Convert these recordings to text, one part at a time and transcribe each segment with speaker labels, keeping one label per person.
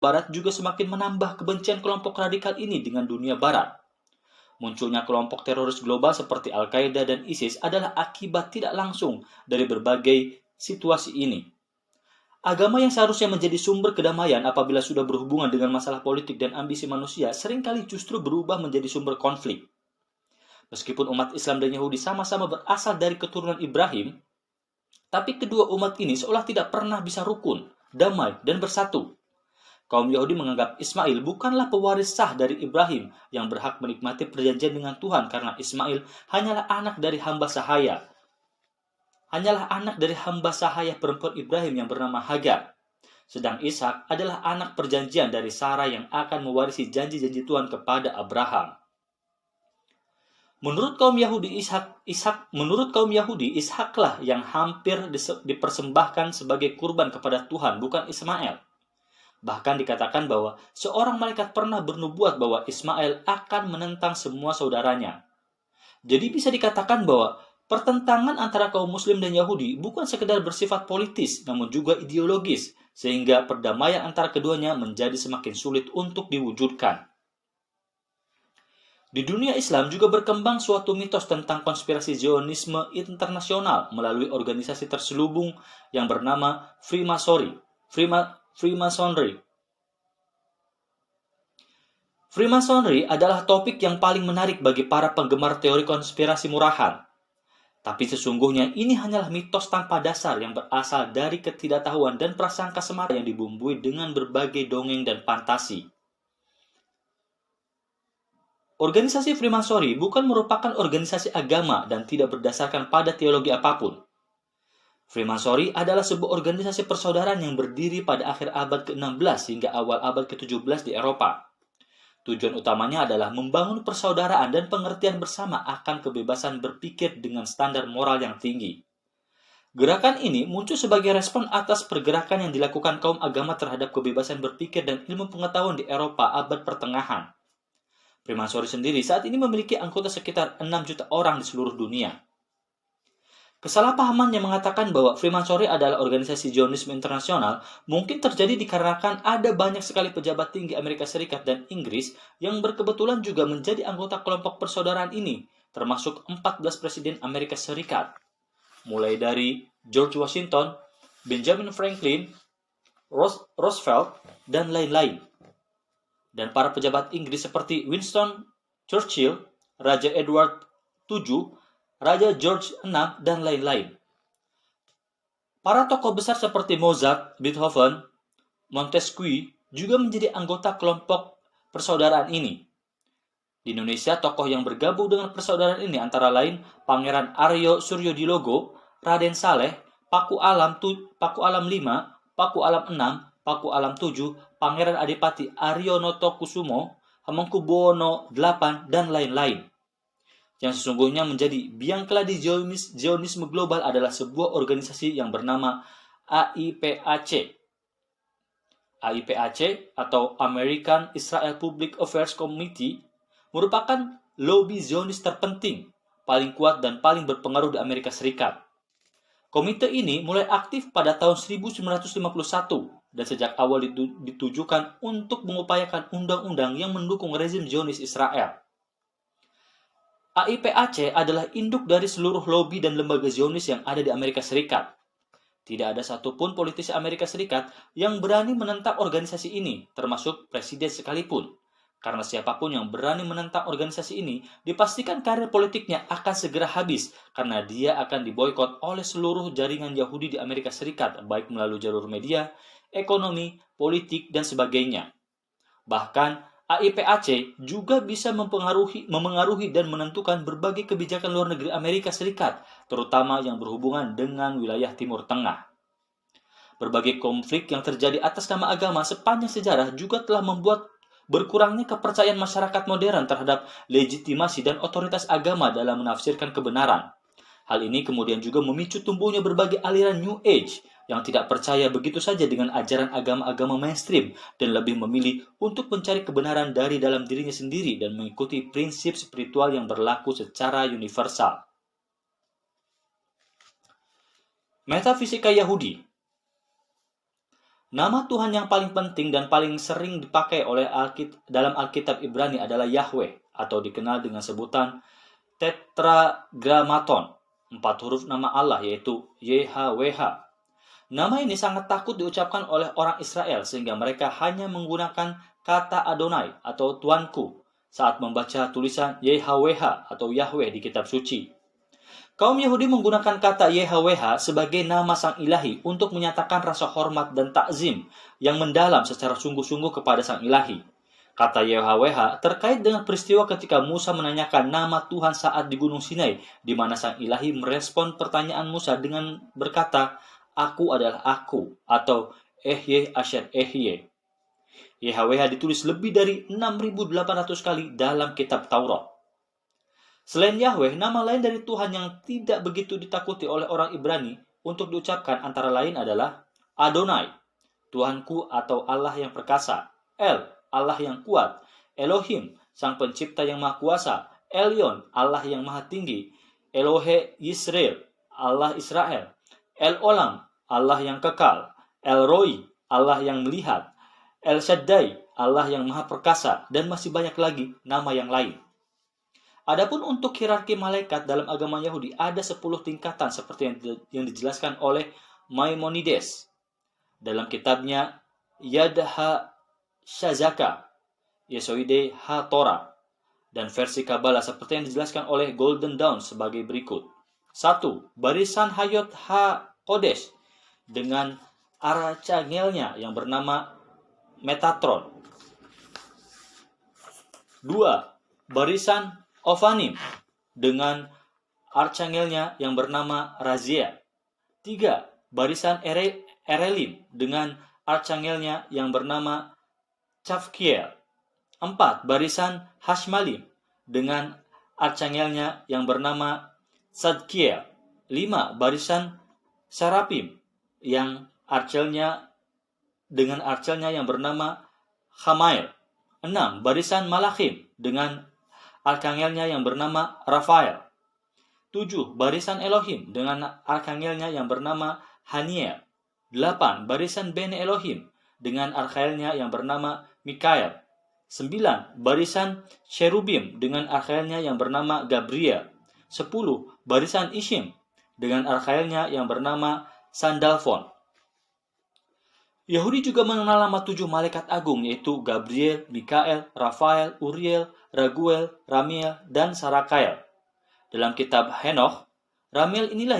Speaker 1: Barat juga semakin menambah kebencian kelompok radikal ini dengan dunia Barat. Munculnya kelompok teroris global seperti Al-Qaeda dan ISIS adalah akibat tidak langsung dari berbagai situasi ini. Agama yang seharusnya menjadi sumber kedamaian apabila sudah berhubungan dengan masalah politik dan ambisi manusia seringkali justru berubah menjadi sumber konflik. Meskipun umat Islam dan Yahudi sama-sama berasal dari keturunan Ibrahim, tapi kedua umat ini seolah tidak pernah bisa rukun, damai, dan bersatu. Kaum Yahudi menganggap Ismail bukanlah pewaris sah dari Ibrahim yang berhak menikmati perjanjian dengan Tuhan karena Ismail hanyalah anak dari hamba sahaya. Perempuan Ibrahim yang bernama Hagar. Sedang Ishak adalah anak perjanjian dari Sarah yang akan mewarisi janji-janji Tuhan kepada Abraham. Menurut kaum Yahudi, Ishaklah yang hampir dipersembahkan sebagai kurban kepada Tuhan, bukan Ismail. Bahkan dikatakan bahwa seorang malaikat pernah bernubuat bahwa Ismail akan menentang semua saudaranya. Jadi bisa dikatakan bahwa pertentangan antara kaum Muslim dan Yahudi bukan sekedar bersifat politis, namun juga ideologis, sehingga perdamaian antara keduanya menjadi semakin sulit untuk diwujudkan. Di dunia Islam juga berkembang suatu mitos tentang konspirasi Zionisme internasional melalui organisasi terselubung yang bernama Freemasonry. Freemasonry adalah topik yang paling menarik bagi para penggemar teori konspirasi murahan. Tapi sesungguhnya ini hanyalah mitos tanpa dasar yang berasal dari ketidaktahuan dan prasangka semata yang dibumbui dengan berbagai dongeng dan fantasi. Organisasi Freemasonry bukan merupakan organisasi agama dan tidak berdasarkan pada teologi apapun. Freemasonry adalah sebuah organisasi persaudaraan yang berdiri pada akhir abad ke-16 hingga awal abad ke-17 di Eropa. Tujuan utamanya adalah membangun persaudaraan dan pengertian bersama akan kebebasan berpikir dengan standar moral yang tinggi. Gerakan ini muncul sebagai respon atas pergerakan yang dilakukan kaum agama terhadap kebebasan berpikir dan ilmu pengetahuan di Eropa abad pertengahan. Freemasonry sendiri saat ini memiliki anggota sekitar 6 juta orang di seluruh dunia. Kesalahpahaman yang mengatakan bahwa Freemasonry adalah organisasi Zionisme internasional mungkin terjadi dikarenakan ada banyak sekali pejabat tinggi Amerika Serikat dan Inggris yang berkebetulan juga menjadi anggota kelompok persaudaraan ini, termasuk 14 presiden Amerika Serikat, mulai dari George Washington, Benjamin Franklin, Roosevelt, dan lain-lain. Dan para pejabat Inggris seperti Winston Churchill, Raja Edward VII, Raja George VI, dan lain-lain. Para tokoh besar seperti Mozart, Beethoven, Montesquieu juga menjadi anggota kelompok persaudaraan ini. Di Indonesia, tokoh yang bergabung dengan persaudaraan ini antara lain Pangeran Aryo Suryodilogo, Raden Saleh, Paku Alam 5, Paku Alam 6, Paku Alam 7, Pangeran Adipati Aryo Noto Kusumo, Hamengkubuwono VIII, dan lain-lain. Yang sesungguhnya menjadi biang keladi Zionisme global adalah sebuah organisasi yang bernama AIPAC. AIPAC atau American Israel Public Affairs Committee merupakan lobby Zionis terpenting, paling kuat dan paling berpengaruh di Amerika Serikat. Komite ini mulai aktif pada tahun 1951 dan sejak awal ditujukan untuk mengupayakan undang-undang yang mendukung rezim Zionis Israel. AIPAC adalah induk dari seluruh lobi dan lembaga Zionis yang ada di Amerika Serikat. Tidak ada satupun politisi Amerika Serikat yang berani menentang organisasi ini, termasuk presiden sekalipun. Karena siapapun yang berani menentang organisasi ini, dipastikan karir politiknya akan segera habis karena dia akan diboikot oleh seluruh jaringan Yahudi di Amerika Serikat, baik melalui jalur media, ekonomi, politik, dan sebagainya. Bahkan, AIPAC juga bisa memengaruhi dan menentukan berbagai kebijakan luar negeri Amerika Serikat, terutama yang berhubungan dengan wilayah Timur Tengah. Berbagai konflik yang terjadi atas nama agama sepanjang sejarah juga telah membuat berkurangnya kepercayaan masyarakat modern terhadap legitimasi dan otoritas agama dalam menafsirkan kebenaran. Hal ini kemudian juga memicu tumbuhnya berbagai aliran New Age yang tidak percaya begitu saja dengan ajaran agama-agama mainstream dan lebih memilih untuk mencari kebenaran dari dalam dirinya sendiri dan mengikuti prinsip spiritual yang berlaku secara universal. Metafisika Yahudi. Nama Tuhan yang paling penting dan paling sering dipakai oleh dalam Alkitab Ibrani adalah Yahweh, atau dikenal dengan sebutan Tetragrammaton, 4 huruf nama Allah yaitu YHWH. Nama ini sangat takut diucapkan oleh orang Israel sehingga mereka hanya menggunakan kata Adonai atau Tuanku saat membaca tulisan YHWH atau Yahweh di kitab suci. Kaum Yahudi menggunakan kata YHWH sebagai nama sang ilahi untuk menyatakan rasa hormat dan takzim yang mendalam secara sungguh-sungguh kepada sang ilahi. Kata YHWH terkait dengan peristiwa ketika Musa menanyakan nama Tuhan saat di Gunung Sinai, di mana sang ilahi merespon pertanyaan Musa dengan berkata, "Aku adalah aku," atau Ehye Asher Ehye. YHWH ditulis lebih dari 6.800 kali dalam kitab Taurat. Selain Yahweh, nama lain dari Tuhan yang tidak begitu ditakuti oleh orang Ibrani untuk diucapkan antara lain adalah Adonai, Tuhanku atau Allah yang perkasa, El, Allah yang kuat, Elohim, Sang Pencipta yang Maha Kuasa, Elyon, Allah yang Maha Tinggi, Elohe Yisrael, Allah Israel, El Olam, Allah yang kekal, El Roi, Allah yang melihat, El Shaddai, Allah yang Maha Perkasa, dan masih banyak lagi nama yang lain. Adapun untuk hierarki malaikat dalam agama Yahudi ada 10 tingkatan seperti yang dijelaskan oleh Maimonides dalam kitabnya Yad HaShazaka, Yesoide HaTorah, dan versi Kabbalah seperti yang dijelaskan oleh Golden Dawn sebagai berikut. 1. Barisan Hayot HaKodesh dengan archangelnya yang bernama Metatron. 2. Barisan Ofanim dengan archangelnya yang bernama Razia. 3. Barisan Erelim dengan archangelnya yang bernama Chavkiel. 4. Barisan Hashmalim dengan archangelnya yang bernama Sadkiel. 5. Barisan Serapim yang dengan archangelnya yang bernama Hamail. 6. Barisan Malachim dengan arkangelnya yang bernama Rafael. 7. Barisan Elohim dengan arkangelnya yang bernama Haniel. 8. Barisan Bene Elohim dengan arkangelnya yang bernama Mikael. 9. Barisan Cherubim dengan arkangelnya yang bernama Gabriel. 10. Barisan Ishim dengan arkangelnya yang bernama Sandalphon. Yahudi juga mengenal nama 7 malaikat agung yaitu Gabriel, Mikael, Rafael, Uriel, Raguel, Ramiel, dan Sarakael. Dalam kitab Henoch, Ramiel inilah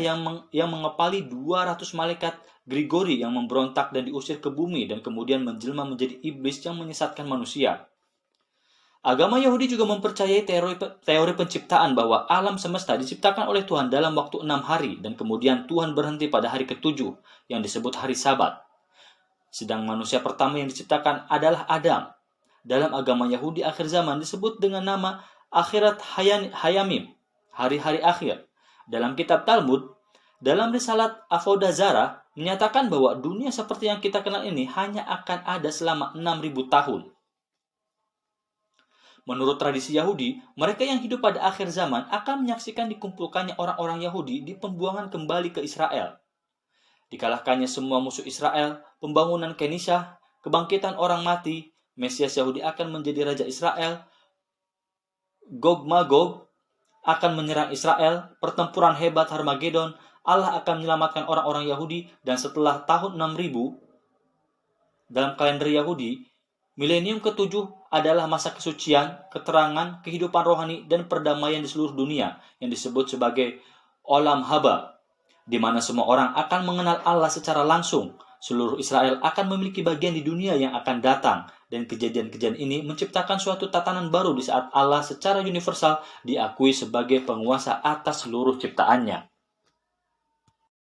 Speaker 1: yang mengepali 200 malaikat Grigori yang memberontak dan diusir ke bumi dan kemudian menjelma menjadi iblis yang menyesatkan manusia. Agama Yahudi juga mempercayai teori penciptaan bahwa alam semesta diciptakan oleh Tuhan dalam waktu 6 hari dan kemudian Tuhan berhenti pada hari ke-7 yang disebut hari Sabat. Sedang manusia pertama yang diciptakan adalah Adam. Dalam agama Yahudi akhir zaman disebut dengan nama Akhirat Hayamim, hari-hari akhir. Dalam kitab Talmud, dalam risalat Avodah Zarah, menyatakan bahwa dunia seperti yang kita kenal ini hanya akan ada selama 6.000 tahun. Menurut tradisi Yahudi, mereka yang hidup pada akhir zaman akan menyaksikan dikumpulkannya orang-orang Yahudi di pembuangan kembali ke Israel. Dikalahkannya semua musuh Israel, pembangunan Kenisah, kebangkitan orang mati, Mesias Yahudi akan menjadi Raja Israel, Gog-Magog akan menyerang Israel, pertempuran hebat Harmagedon, Allah akan menyelamatkan orang-orang Yahudi, dan setelah tahun 6000, dalam kalender Yahudi, milenium ke-7 adalah masa kesucian, keterangan, kehidupan rohani, dan perdamaian di seluruh dunia yang disebut sebagai Olam Haba, di mana semua orang akan mengenal Allah secara langsung. Seluruh Israel akan memiliki bagian di dunia yang akan datang, dan kejadian-kejadian ini menciptakan suatu tatanan baru di saat Allah secara universal diakui sebagai penguasa atas seluruh ciptaannya.